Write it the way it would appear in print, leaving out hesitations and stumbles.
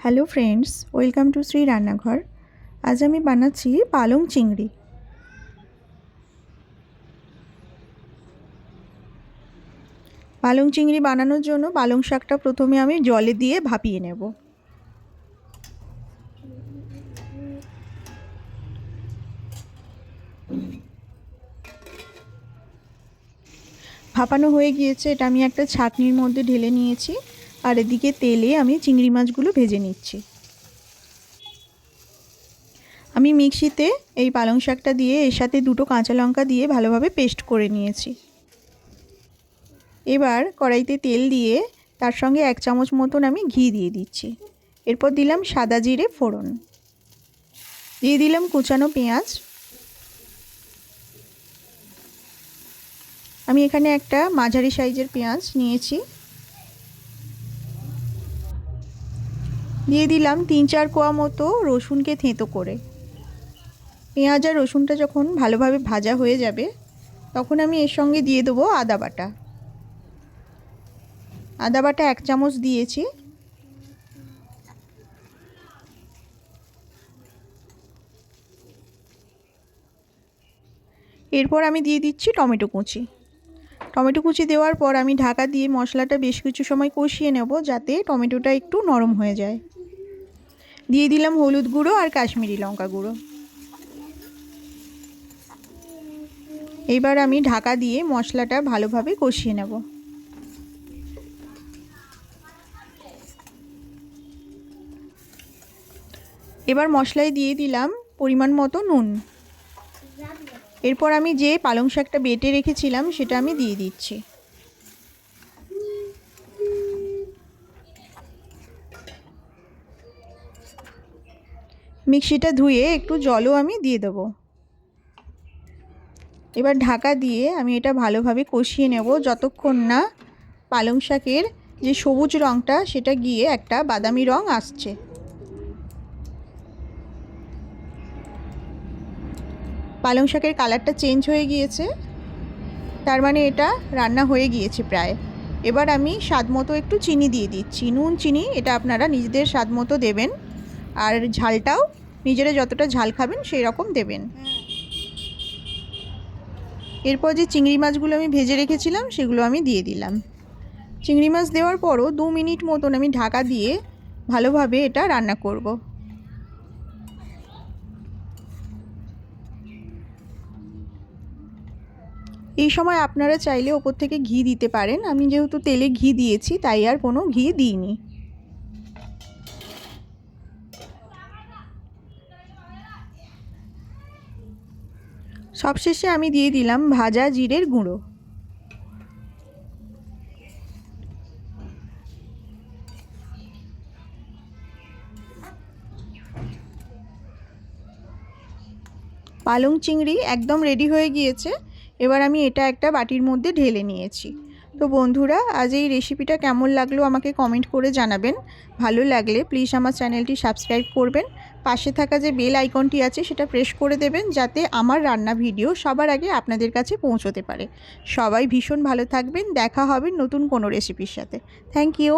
Hello friends, welcome to Shri রান্নাঘর। আজ আমি বানাচ্ছি পালং চিংড়ি। পালং চিংড়ি বানানোর জন্য পালং শাকটা প্রথমে আমি জলে দিয়ে ভাপিয়ে নেব। ভাপানো হয়ে গিয়েছে, এটা আমি একটা ছাঁকনির মধ্যে ঢেলে নিয়েছি। আর এদিকে তেলে আমি চিংড়ি মাছগুলো ভেজে নিচ্ছি। আমি মিক্সিতে এই পালং শাকটা দিয়ে এর সাথে দুটো কাঁচা লঙ্কা দিয়ে ভালোভাবে পেস্ট করে নিয়েছি। এবার কড়াইতে তেল দিয়ে তার সঙ্গে 1 চামচ মতন আমি ঘি দিয়ে দিচ্ছি। এরপর দিলাম সাদা জিরে ফোড়ন, দিয়ে দিলাম কুচানো পেঁয়াজ। আমি এখানে একটা মাঝারি সাইজের পেঁয়াজ নিয়েছি। দিয়ে দিলাম 3-4 কোয়া মতো রসুনকে থেঁতো করে। পেঁয়াজ আর রসুনটা যখন ভালোভাবে ভাজা হয়ে যাবে তখন আমি এর সঙ্গে দিয়ে দেবো আদা বাটা। আদা বাটা 1 চামচ দিয়েছি। এরপর আমি দিয়ে দিচ্ছি টমেটো কুচি। টমেটো কুচি দেওয়ার পর আমি ঢাকা দিয়ে মশলাটা বেশ কিছু সময় কষিয়ে নেব, যাতে টমেটোটা একটু নরম হয়ে যায়। দিয়ে দিলাম হলুদ গুঁড়ো আর কাশ্মীরি লঙ্কা গুঁড়ো। এবার আমি ঢাকা দিয়ে মশলাটা ভালোভাবে কষিয়ে নেব। এবার মশলায় দিয়ে দিলাম পরিমাণ মতো নুন। এরপর আমি যে পালং শাকটা বেটে রেখেছিলাম সেটা আমি দিয়ে দিচ্ছি। মিক্সিটা ধুয়ে একটু জলও আমি দিয়ে দেবো। এবার ঢাকা দিয়ে আমি এটা ভালোভাবে কষিয়ে নেব যতক্ষণ না পালং শাকের যে সবুজ রঙটা সেটা গিয়ে একটা বাদামি রঙ আসছে। পালং শাকের কালারটা চেঞ্জ হয়ে গিয়েছে, তার মানে এটা রান্না হয়ে গিয়েছে প্রায়। এবার আমি স্বাদ মতো একটু চিনি দিয়ে দিচ্ছি। নুন চিনি এটা আপনারা নিজেদের স্বাদ মতো দেবেন, আর ঝালটাও নিজেরা যতটা ঝাল খাবেন সেই রকম দেবেন। এরপর যে চিংড়ি মাছগুলো আমি ভেজে রেখেছিলাম সেগুলো আমি দিয়ে দিলাম। চিংড়ি মাছ দেওয়ার পরও 2 মিনিট মতন আমি ঢাকা দিয়ে ভালোভাবে এটা রান্না করব। এই সময় আপনারা চাইলে ওপর থেকে ঘি দিতে পারেন। আমি যেহেতু তেলে ঘি দিয়েছি তাই আর কোনো ঘি দিইনি। সবশেষে আমি দিয়ে দিলাম ভাজা জিরের গুঁড়ো। পালং চিংড়ি একদম রেডি হয়ে গিয়েছে। এবার আমি এটা একটা বাটির মধ্যে ঢেলে নিয়েছি। তো বন্ধুরা, আজ এই রেসিপিটা কেমন লাগলো আমাকে কমেন্ট করে জানাবেন। ভালো লাগলে প্লিজ আমার চ্যানেলটি সাবস্ক্রাইব করবেন। পাশে থাকা যে বেল আইকনটি আছে সেটা প্রেস করে দেবেন, যাতে আমার রান্না ভিডিও সবার আগে আপনাদের কাছে পৌঁছতে পারে। সবাই ভীষণ ভালো থাকবেন। দেখা হবে নতুন কোনো রেসিপির সাথে। Thank you.